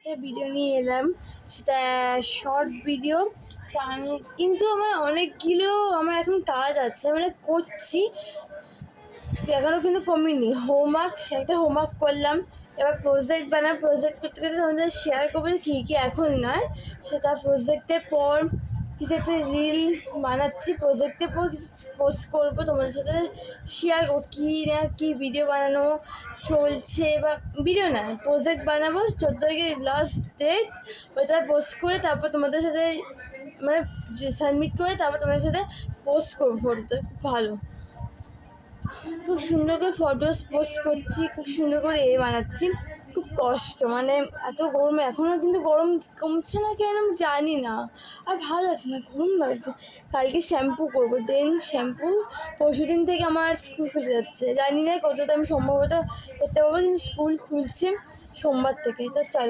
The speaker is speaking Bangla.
ভিডিও নিয়ে এলাম, সেটা শর্ট ভিডিও। কিন্তু আমার এখন কাজ আছে, মানে করছি এখনও কিন্তু কমিনি। হোমওয়ার্ক করলাম, এবার প্রজেক্ট প্রজেক্ট করতে করতে তোমাদের শেয়ার করবো যে কী কী এখন নয়, সেটা প্রজেক্টের পর কিছু একটা রিল বানাচ্ছি, প্রজেক্টের পর কিছু পোস্ট করবো তোমাদের সাথে শেয়ার করবো কী ভিডিও বানানো চলছে, বা ভিডিও না প্রজেক্ট বানাবো 14 তারিখের লাস্ট ডেট। ওইটা পোস্ট করে তারপর তোমাদের সাথে মানে সাবমিট করে তারপর তোমাদের সাথে পোস্ট করবো। ফটোটা খুব ভালো, খুব সুন্দর করে ফটোস পোস্ট করছি, খুব সুন্দর করে বানাচ্ছি। খুব কষ্ট, মানে এত গরমে এখনও কিন্তু গরম কমছে না কেন আমি জানি না, আর ভালো লাগছে না, গরম লাগছে। কালকে শ্যাম্পু করবো, পরশু দিন থেকে আমার স্কুল খুলে যাচ্ছে, জানি না কতটা আমি সম্ভবত করতে পারবো, কিন্তু স্কুল খুলছে সোমবার থেকে। তো চলো।